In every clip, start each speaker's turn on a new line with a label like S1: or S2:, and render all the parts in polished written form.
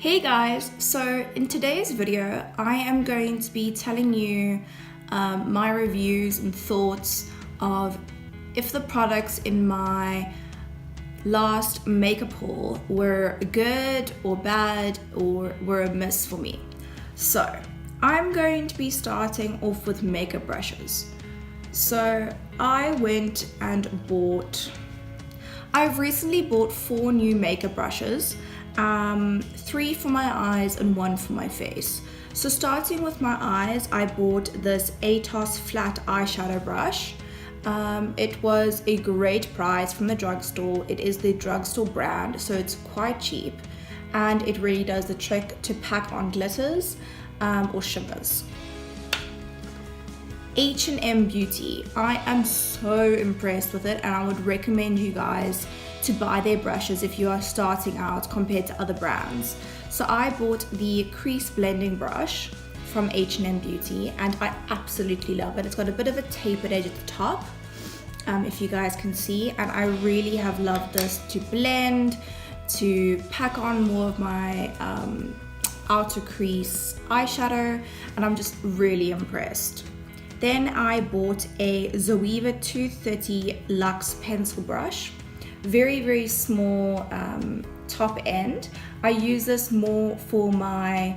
S1: Hey guys, so in today's video I am going to be telling you my reviews and thoughts of if the products in my last makeup haul were good or bad or were a miss for me. So I'm going to be starting off with makeup brushes. So I went and I've recently bought 4 new makeup brushes. 3 for my eyes and 1 for my face. So starting with my eyes, I bought this Etos flat eyeshadow brush. It was a great price from the drugstore. It is the drugstore brand, so it's quite cheap, and it really does the trick to pack on glitters or shimmers. H&M Beauty. I am so impressed with it, and I would recommend you guys to buy their brushes if you are starting out compared to other brands. So I bought the crease blending brush from H&M Beauty and I absolutely love it. It's got a bit of a tapered edge at the top, if you guys can see, and I really have loved this to blend, to pack on more of my outer crease eyeshadow, and I'm just really impressed. Then I bought a ZOEVA 230 Luxe pencil brush. Very small top end. I use this more for my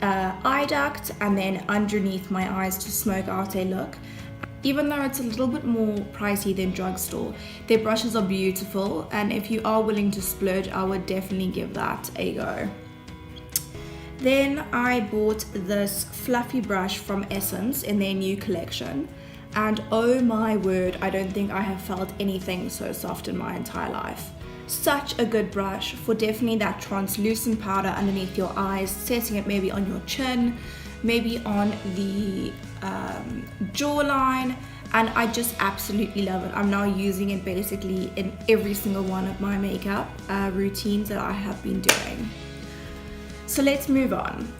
S1: eye duct and then underneath my eyes to smoke out a look. Even though it's a little bit more pricey than drugstore, their brushes are beautiful, and if you are willing to splurge, I would definitely give that a go. Then I bought this fluffy brush from Essence in their new collection. And oh my word, I don't think I have felt anything so soft in my entire life. Such a good brush for definitely that translucent powder underneath your eyes, setting it maybe on your chin, maybe on the jawline, and I just absolutely love it. I'm now using it basically in every single one of my makeup routines that I have been doing. So let's move on.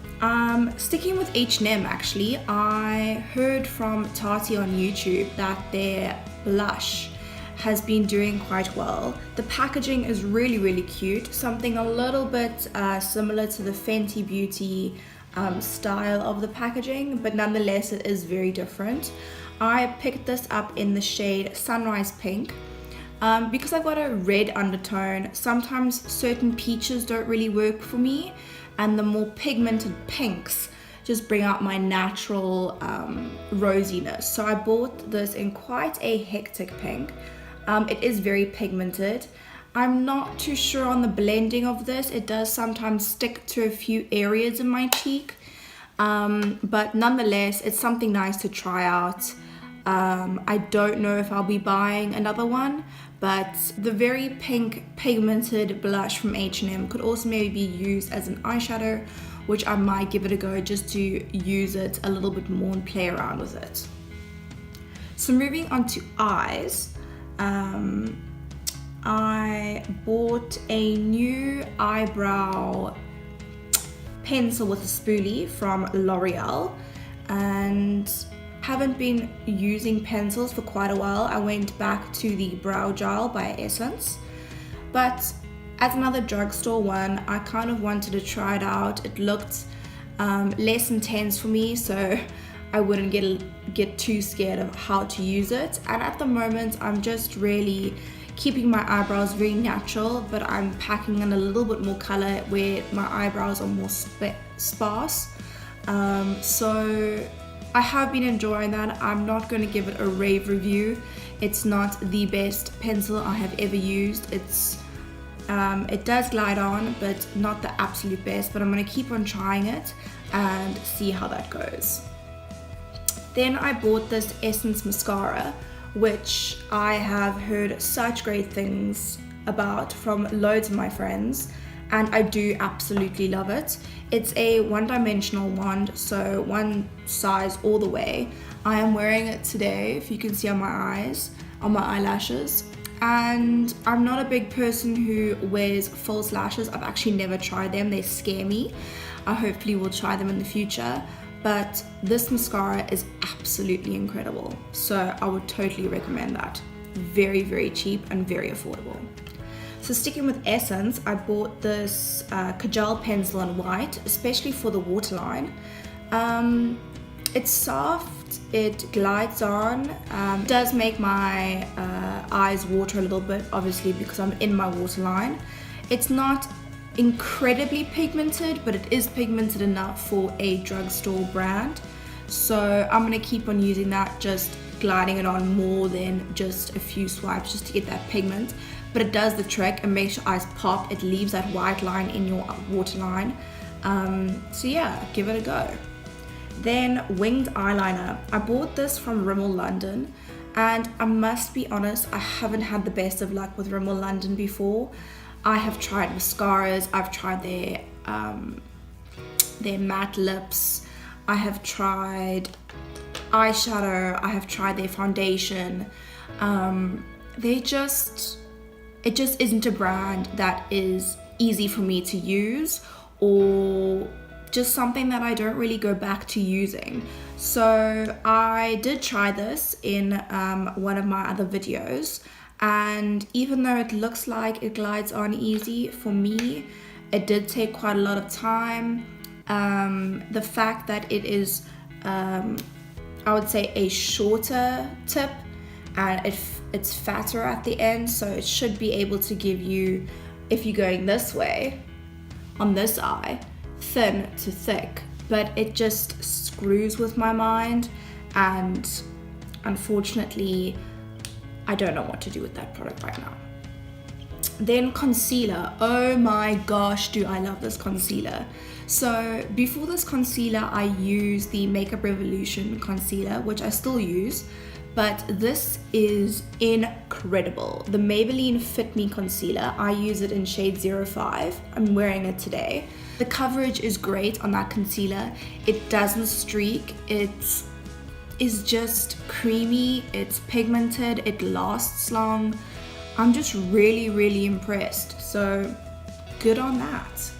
S1: Sticking with H&M actually, I heard from Tati on YouTube that their blush has been doing quite well. The packaging is really cute, something a little bit similar to the Fenty Beauty style of the packaging, but nonetheless it is very different. I picked this up in the shade Sunrise Pink. Because I've got a red undertone, sometimes certain peaches don't really work for me, and the more pigmented pinks just bring out my natural rosiness. So I bought this in quite a hectic pink. It is very pigmented. I'm not too sure on the blending of this. It does sometimes stick to a few areas in my cheek, but nonetheless it's something nice to try out. I don't know if I'll be buying another one, but the very pink pigmented blush from H&M could also maybe be used as an eyeshadow, which I might give it a go just to use it a little bit more and play around with it. So moving on to eyes, I bought a new eyebrow pencil with a spoolie from L'Oreal, and haven't been using pencils for quite a while. I went back to the Brow Gel by Essence, but as another drugstore one, I kind of wanted to try it out. It looked less intense for me, so I wouldn't get too scared of how to use it. And at the moment, I'm just really keeping my eyebrows very natural, but I'm packing in a little bit more color where my eyebrows are more sparse. So I have been enjoying that. I'm not going to give it a rave review. It's not the best pencil I have ever used. It does glide on, but not the absolute best, but I'm going to keep on trying it and see how that goes. Then I bought this Essence mascara, which I have heard such great things about from loads of my friends, and I do absolutely love it. It's a one-dimensional wand, so one size all the way. I am wearing it today, if you can see on my eyes, on my eyelashes, and I'm not a big person who wears false lashes. I've actually never tried them, they scare me. I hopefully will try them in the future, but this mascara is absolutely incredible, so I would totally recommend that. Very cheap and very affordable. So sticking with Essence, I bought this kajal pencil in white, especially for the waterline. It's soft, it glides on, does make my eyes water a little bit, obviously because I'm in my waterline. It's not incredibly pigmented, but it is pigmented enough for a drugstore brand. So I'm gonna keep on using that, just gliding it on more than just a few swipes just to get that pigment. But it does the trick and makes your eyes pop. It leaves that white line in your waterline. So yeah, give it a go. Then winged eyeliner. I bought this from Rimmel London, and I must be honest, I haven't had the best of luck with Rimmel London before. I have tried mascaras, I've tried their matte lips, I have tried eyeshadow, I have tried their foundation. It just isn't a brand that is easy for me to use, or just something that I don't really go back to using. So I did try this in one of my other videos, and even though it looks like it glides on easy, for me it did take quite a lot of time. The fact that it is I would say a shorter tip, and it's fatter at the end, so it should be able to give you, if you're going this way on this eye, thin to thick, but it just screws with my mind, and unfortunately I don't know what to do with that product right now. Then concealer. Oh my gosh, do I love this concealer. So before this concealer I used the Makeup Revolution concealer, which I still use, but this is incredible. The Maybelline Fit Me concealer, I use it in shade 05. I'm wearing it today. The coverage is great on that concealer. It doesn't streak. It is just creamy. It's pigmented. It lasts long. I'm just really impressed. So good on that.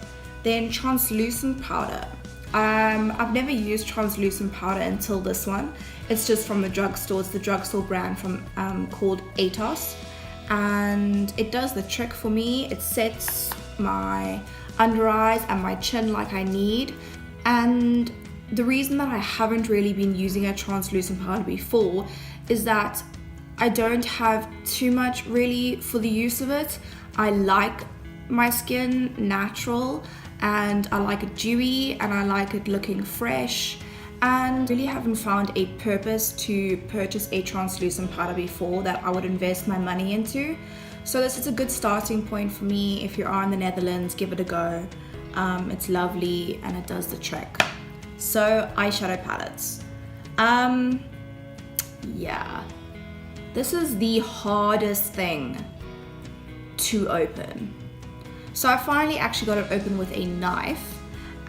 S1: Then translucent powder. I've never used translucent powder until this one. It's just from the drugstore. It's the drugstore brand from called Etos, and it does the trick for me. It sets my under eyes and my chin like I need. And the reason that I haven't really been using a translucent powder before is that I don't have too much really for the use of it. I like my skin natural, and I like it dewy, and I like it looking fresh, and really haven't found a purpose to purchase a translucent powder before that I would invest my money into. So this is a good starting point for me. If you are in the Netherlands, give it a go. It's lovely and it does the trick. So eyeshadow palettes. Yeah, this is the hardest thing to open. So I finally actually got it open with a knife,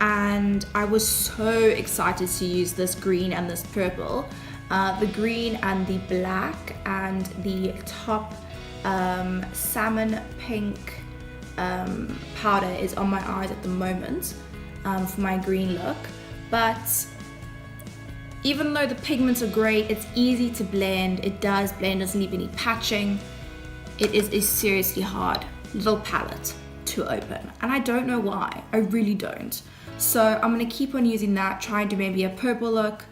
S1: and I was so excited to use this green and this purple. The green and the black, and the top salmon pink powder is on my eyes at the moment for my green look. But even though the pigments are great, it's easy to blend. It does blend, doesn't leave any patching. It is a seriously hard little palette to open, and I don't know why. I really don't. So I'm gonna keep on using that, try and do maybe a purple look.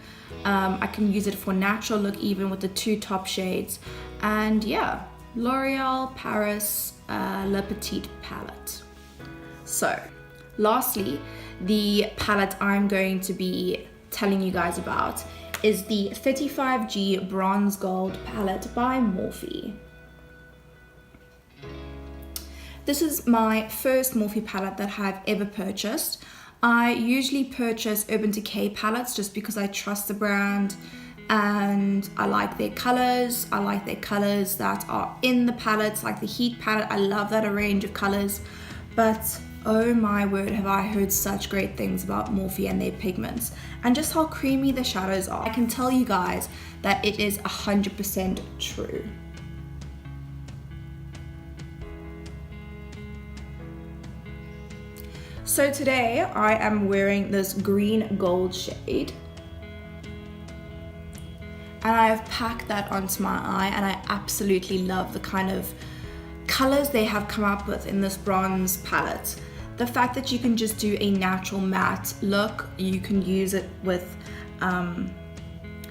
S1: I can use it for natural look even with the two top shades. And yeah, L'Oreal Paris La Petite palette. So lastly, the palette I'm going to be telling you guys about is the 35G Bronze Gold palette by Morphe. This is my first Morphe palette that I've ever purchased. I usually purchase Urban Decay palettes just because I trust the brand and I like their colors. I like their colors that are in the palettes, like the Heat palette. I love that range of colors. But oh my word, have I heard such great things about Morphe and their pigments and just how creamy the shadows are. I can tell you guys that it is 100% true. So today I am wearing this green gold shade, and I have packed that onto my eye, and I absolutely love the kind of colors they have come up with in this bronze palette, the fact that you can just do a natural matte look, you can use it with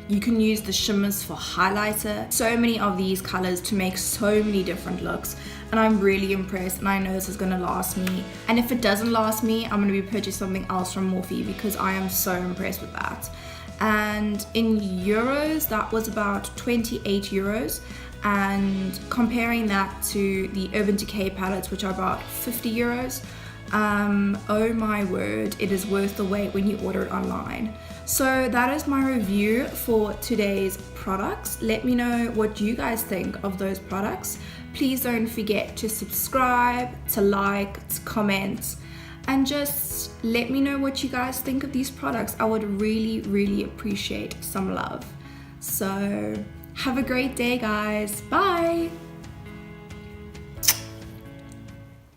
S1: you can use the shimmers for highlighter, so many of these colors to make so many different looks, and I'm really impressed, and I know this is gonna last me. And if it doesn't last me, I'm gonna be purchasing something else from Morphe because I am so impressed with that. And in euros, that was about 28 euros. And comparing that to the Urban Decay palettes, which are about 50 euros, oh my word, it is worth the wait when you order it online. So that is my review for today's products. Let me know what you guys think of those products. Please don't forget to subscribe, to like, to comment, and just let me know what you guys think of these products. I would really appreciate some love. So have a great day, guys. Bye.